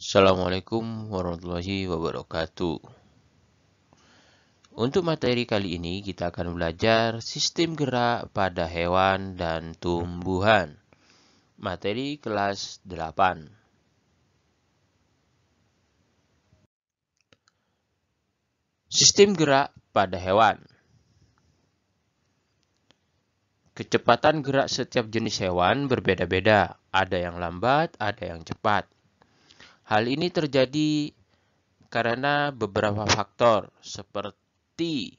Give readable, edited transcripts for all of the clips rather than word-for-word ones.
Assalamualaikum warahmatullahi wabarakatuh. Untuk materi kali ini kita akan belajar sistem gerak pada hewan dan tumbuhan. Materi kelas 8. Sistem gerak pada hewan. Kecepatan gerak setiap jenis hewan berbeda-beda. Ada yang lambat, ada yang cepat. Hal ini terjadi karena beberapa faktor seperti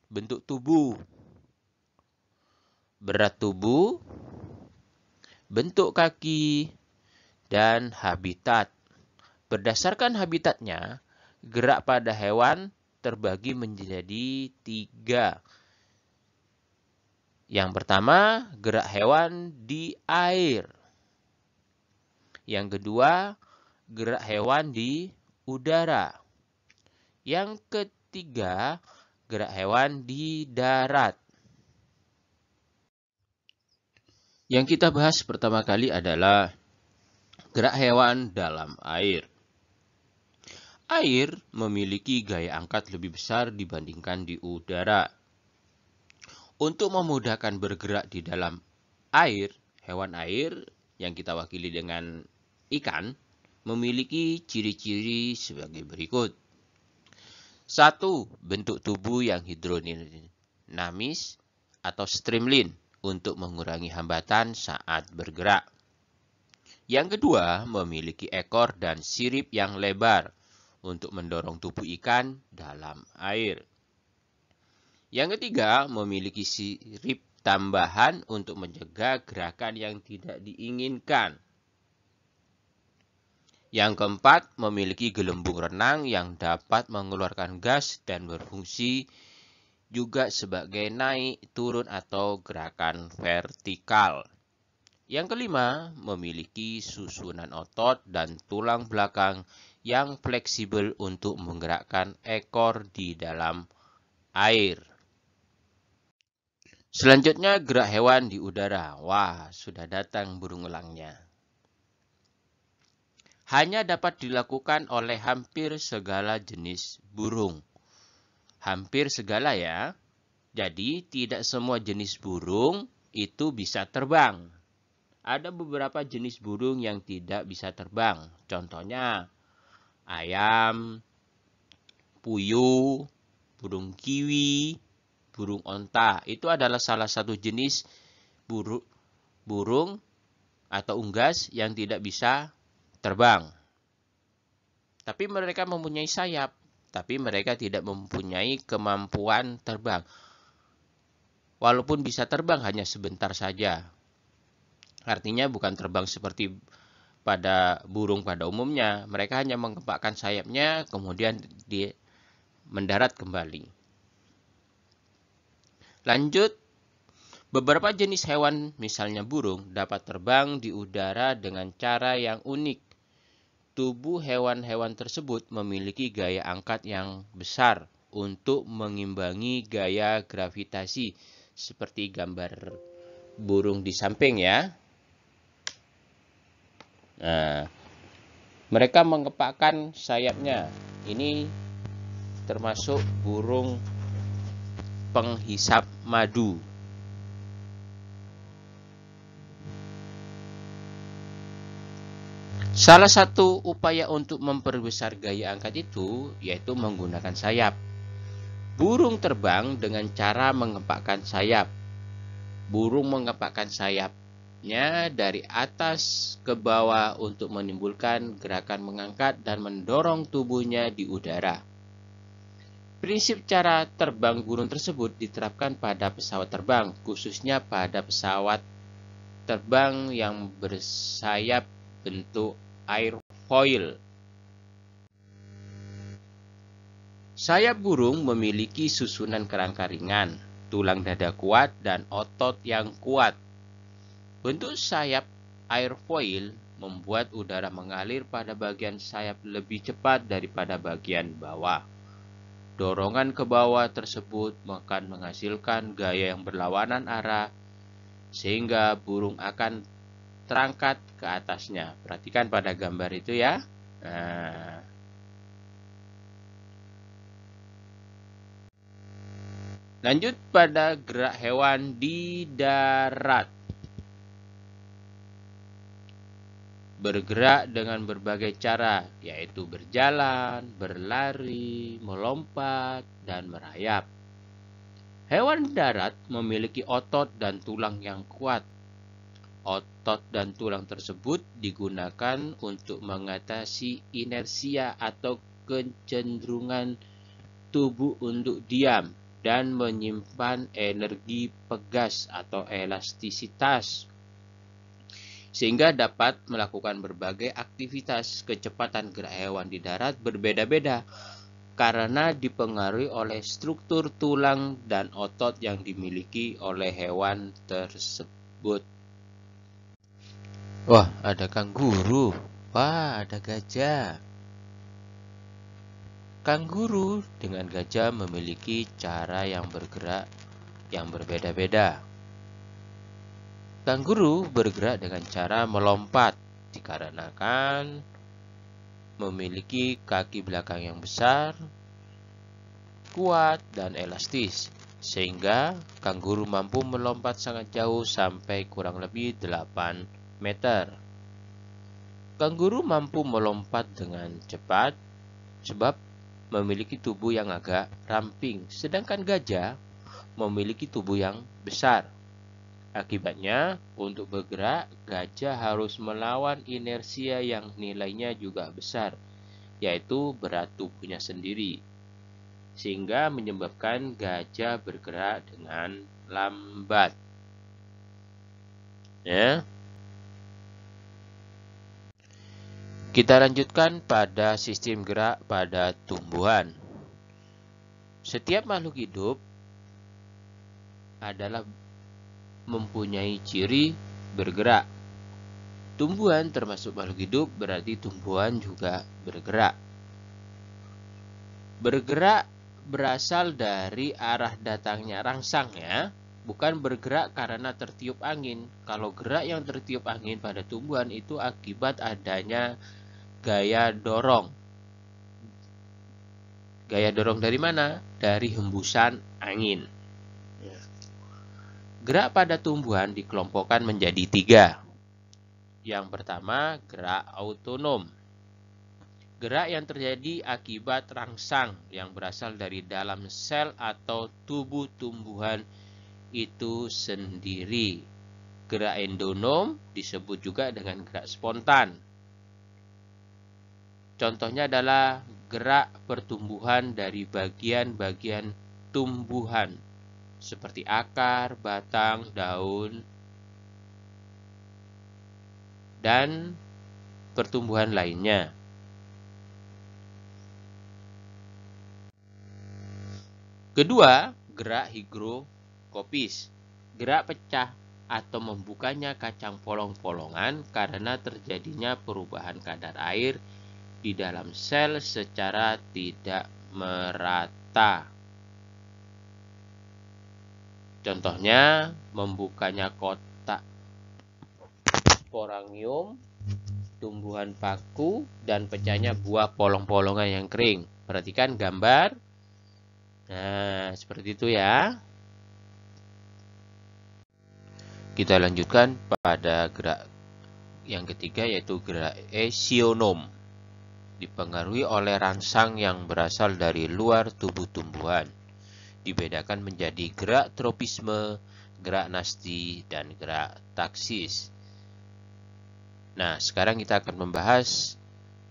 bentuk tubuh, berat tubuh, bentuk kaki, dan habitat. Berdasarkan habitatnya, gerak pada hewan terbagi menjadi 3. Yang pertama, gerak hewan di air. Yang kedua, gerak hewan di udara. Yang ketiga, gerak hewan di darat. Yang kita bahas pertama kali adalah gerak hewan dalam air. Air memiliki gaya angkat lebih besar dibandingkan di udara. Untuk memudahkan bergerak di dalam air, hewan air yang kita wakili dengan ikan memiliki ciri-ciri sebagai berikut. 1. Bentuk tubuh yang hidrodinamis atau streamline untuk mengurangi hambatan saat bergerak. Yang kedua, memiliki ekor dan sirip yang lebar untuk mendorong tubuh ikan dalam air. Yang ketiga, memiliki sirip tambahan untuk mencegah gerakan yang tidak diinginkan. Yang keempat, memiliki gelembung renang yang dapat mengeluarkan gas dan berfungsi juga sebagai naik, turun, atau gerakan vertikal. Yang kelima, memiliki susunan otot dan tulang belakang yang fleksibel untuk menggerakkan ekor di dalam air. Selanjutnya, gerak hewan di udara. Wah, sudah datang burung elangnya. Hanya dapat dilakukan oleh hampir segala jenis burung. Hampir segala ya. Jadi, tidak semua jenis burung itu bisa terbang. Ada beberapa jenis burung yang tidak bisa terbang. Contohnya, ayam, puyuh, burung kiwi, burung onta. Itu adalah salah satu jenis burung atau unggas yang tidak bisa terbang. Tapi mereka mempunyai sayap, tapi mereka tidak mempunyai kemampuan terbang. Walaupun bisa terbang hanya sebentar saja. Artinya bukan terbang seperti pada burung pada umumnya. Mereka hanya mengepakkan sayapnya, kemudian mendarat kembali. Lanjut, beberapa jenis hewan, misalnya burung, dapat terbang di udara dengan cara yang unik. Tubuh hewan-hewan tersebut memiliki gaya angkat yang besar untuk mengimbangi gaya gravitasi, seperti gambar burung di samping ya. Nah, mereka mengepakkan sayapnya. Ini termasuk burung penghisap madu. Salah satu upaya untuk memperbesar gaya angkat itu yaitu menggunakan sayap. Burung terbang dengan cara mengepakkan sayap. Burung mengepakkan sayapnya dari atas ke bawah untuk menimbulkan gerakan mengangkat dan mendorong tubuhnya di udara. Prinsip cara terbang burung tersebut diterapkan pada pesawat terbang, khususnya pada pesawat terbang yang bersayap bentuk airfoil. Sayap burung memiliki susunan kerangka ringan, tulang dada kuat, dan otot yang kuat. Bentuk sayap airfoil membuat udara mengalir pada bagian sayap lebih cepat daripada bagian bawah. Dorongan ke bawah tersebut akan menghasilkan gaya yang berlawanan arah, sehingga burung akan terangkat ke atasnya. Perhatikan pada gambar itu ya. Nah, lanjut pada gerak hewan di darat. Bergerak dengan berbagai cara, yaitu berjalan, berlari, melompat, dan merayap. Hewan darat memiliki otot dan tulang yang kuat. Otot dan tulang tersebut digunakan untuk mengatasi inersia atau kecenderungan tubuh untuk diam dan menyimpan energi pegas atau elastisitas, sehingga dapat melakukan berbagai aktivitas. Kecepatan gerak hewan di darat berbeda-beda karena dipengaruhi oleh struktur tulang dan otot yang dimiliki oleh hewan tersebut. Wah, ada kanguru. Wah, ada gajah. Kanguru dengan gajah memiliki cara yang bergerak yang berbeda-beda. Kanguru bergerak dengan cara melompat dikarenakan memiliki kaki belakang yang besar, kuat, dan elastis, sehingga kanguru mampu melompat sangat jauh sampai kurang lebih 8 meter. Kanguru mampu melompat dengan cepat sebab memiliki tubuh yang agak ramping, sedangkan gajah memiliki tubuh yang besar. Akibatnya, untuk bergerak, gajah harus melawan inersia yang nilainya juga besar, yaitu berat tubuhnya sendiri, sehingga menyebabkan gajah bergerak dengan lambat. Ya. Kita lanjutkan pada sistem gerak pada tumbuhan. Setiap makhluk hidup adalah mempunyai ciri bergerak. Tumbuhan termasuk makhluk hidup, berarti tumbuhan juga bergerak. Bergerak berasal dari arah datangnya rangsang, ya, bukan bergerak karena tertiup angin. Kalau gerak yang tertiup angin pada tumbuhan itu akibat adanya gaya dorong. Gaya dorong dari mana? Dari hembusan angin. Gerak pada tumbuhan dikelompokkan menjadi 3. Yang pertama, gerak autonom. Gerak yang terjadi akibat rangsang yang berasal dari dalam sel atau tubuh tumbuhan itu sendiri. Gerak endonom disebut juga dengan gerak spontan. Contohnya adalah gerak pertumbuhan dari bagian-bagian tumbuhan, seperti akar, batang, daun, dan pertumbuhan lainnya. Kedua, gerak higrokopis. Gerak pecah atau membukanya kacang polong-polongan karena terjadinya perubahan kadar air di dalam sel secara tidak merata. Contohnya, membukanya kotak sporangium, tumbuhan paku, dan pecahnya buah polong-polongan yang kering. Perhatikan gambar. Nah, seperti itu ya. Kita lanjutkan pada gerak yang ketiga, yaitu gerak esionom. Dipengaruhi oleh rangsang yang berasal dari luar tubuh tumbuhan. Dibedakan menjadi gerak tropisme, gerak nasti, dan gerak taksis. Nah, sekarang kita akan membahas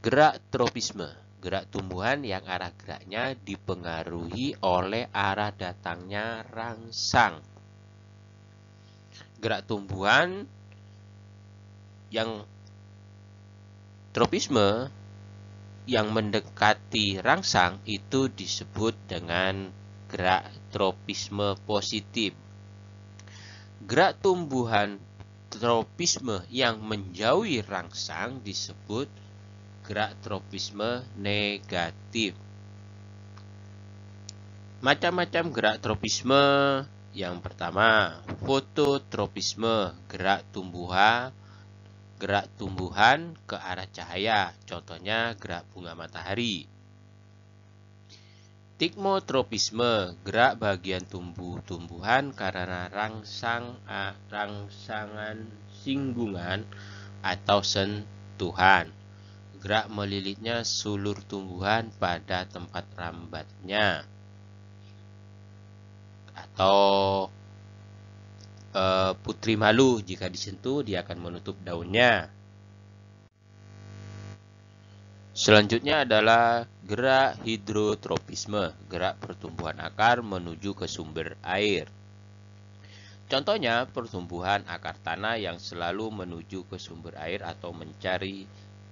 gerak tropisme. Gerak tumbuhan yang arah geraknya dipengaruhi oleh arah datangnya rangsang. Gerak tumbuhan yang tropisme yang mendekati rangsang itu disebut dengan gerak tropisme positif. Gerak tumbuhan tropisme yang menjauhi rangsang disebut gerak tropisme negatif. Macam-macam gerak tropisme. Yang pertama, fototropisme, gerak gerak tumbuhan ke arah cahaya, contohnya gerak bunga matahari. Tikmotropisme, gerak bagian tumbuh-tumbuhan karena rangsangan singgungan atau sentuhan. Gerak melilitnya sulur tumbuhan pada tempat rambatnya. Atau putri malu, jika disentuh dia akan menutup daunnya. Selanjutnya adalah gerak hidrotropisme, gerak pertumbuhan akar menuju ke sumber air. Contohnya pertumbuhan akar tanah yang selalu menuju ke sumber air atau mencari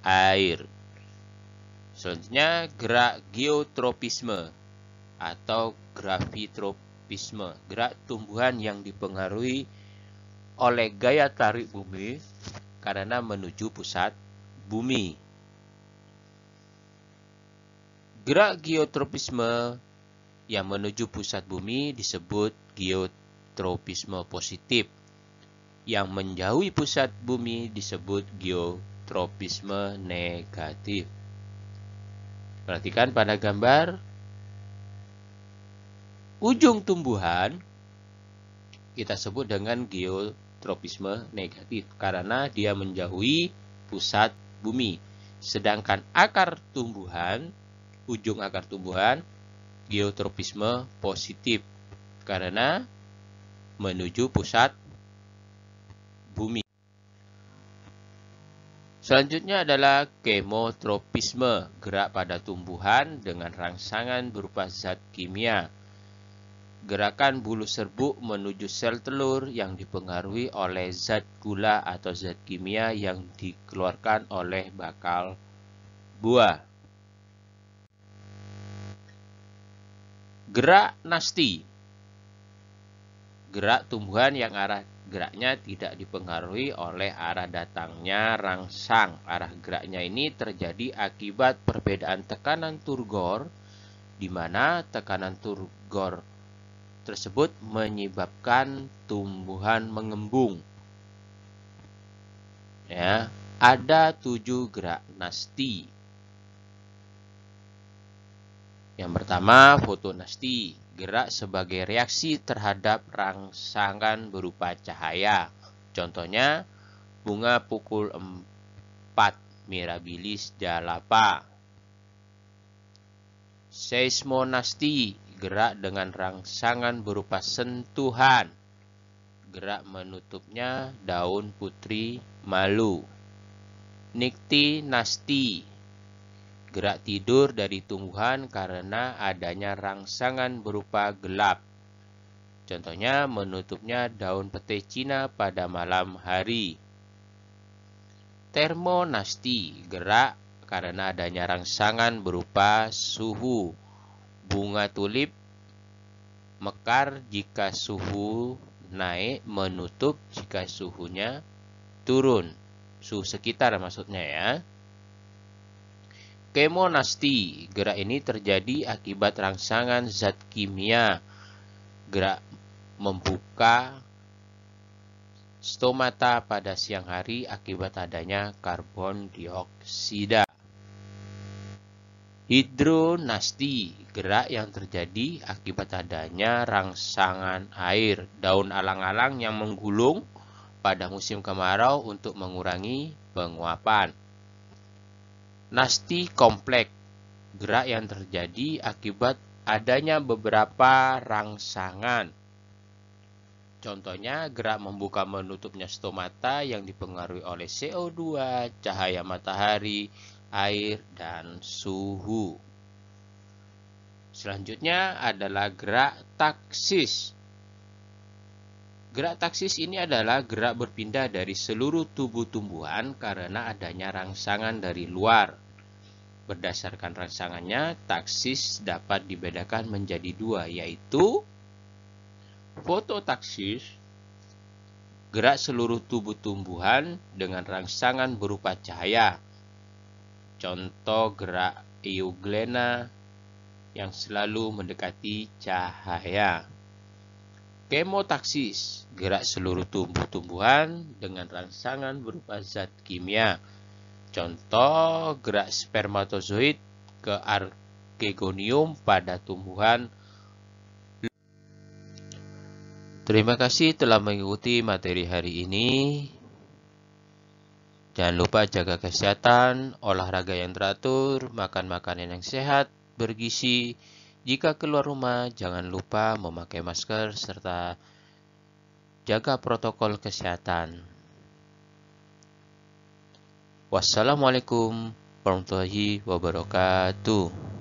air. Selanjutnya gerak geotropisme atau gravitropisme, gerak tumbuhan yang dipengaruhi oleh gaya tarik bumi karena menuju pusat bumi. Gerak geotropisme yang menuju pusat bumi disebut geotropisme positif. Yang menjauhi pusat bumi disebut geotropisme negatif. Perhatikan pada gambar. Ujung tumbuhan kita sebut dengan geotropisme negatif karena dia menjauhi pusat bumi. Sedangkan ujung akar tumbuhan geotropisme positif karena menuju pusat bumi. Selanjutnya adalah kemotropisme, gerak pada tumbuhan dengan rangsangan berupa zat kimia. Gerakan bulu serbuk menuju sel telur yang dipengaruhi oleh zat gula atau zat kimia yang dikeluarkan oleh bakal buah. Gerak nasti, gerak tumbuhan yang arah geraknya tidak dipengaruhi oleh arah datangnya rangsang. Arah geraknya ini terjadi akibat perbedaan tekanan turgor, di mana tekanan turgor tersebut menyebabkan tumbuhan mengembung. Ya, ada 7 gerak nasti. Yang pertama, fotonasti, gerak sebagai reaksi terhadap rangsangan berupa cahaya. Contohnya, bunga pukul 4, Mirabilis jalapa. Seismonasti, gerak dengan rangsangan berupa sentuhan. Gerak menutupnya daun putri malu. Niktinasti, gerak tidur dari tumbuhan karena adanya rangsangan berupa gelap. Contohnya menutupnya daun pete Cina pada malam hari. Termonasti, gerak karena adanya rangsangan berupa suhu. Bunga tulip mekar jika suhu naik, menutup jika suhunya turun. Suhu sekitar maksudnya ya. Kemonasti, gerak ini terjadi akibat rangsangan zat kimia. Gerak membuka stomata pada siang hari akibat adanya karbon dioksida. Hidronasti, gerak yang terjadi akibat adanya rangsangan air. Daun alang-alang yang menggulung pada musim kemarau untuk mengurangi penguapan. Nasti kompleks, gerak yang terjadi akibat adanya beberapa rangsangan. Contohnya gerak membuka menutupnya stomata yang dipengaruhi oleh CO2, cahaya matahari, air, dan suhu. Selanjutnya adalah gerak taksis. Gerak taksis ini adalah gerak berpindah dari seluruh tubuh tumbuhan karena adanya rangsangan dari luar. Berdasarkan rangsangannya, taksis dapat dibedakan menjadi 2, yaitu fototaksis, gerak seluruh tubuh tumbuhan dengan rangsangan berupa cahaya. Contoh gerak euglena yang selalu mendekati cahaya. Kemotaksis, gerak seluruh tumbuh-tumbuhan dengan rangsangan berupa zat kimia. Contoh, gerak spermatozoid ke archegonium pada tumbuhan. Terima kasih telah mengikuti materi hari ini. Jangan lupa jaga kesehatan, olahraga yang teratur, makan makanan yang sehat, bergizi. Jika keluar rumah, jangan lupa memakai masker serta jaga protokol kesehatan. Wassalamualaikum warahmatullahi wabarakatuh.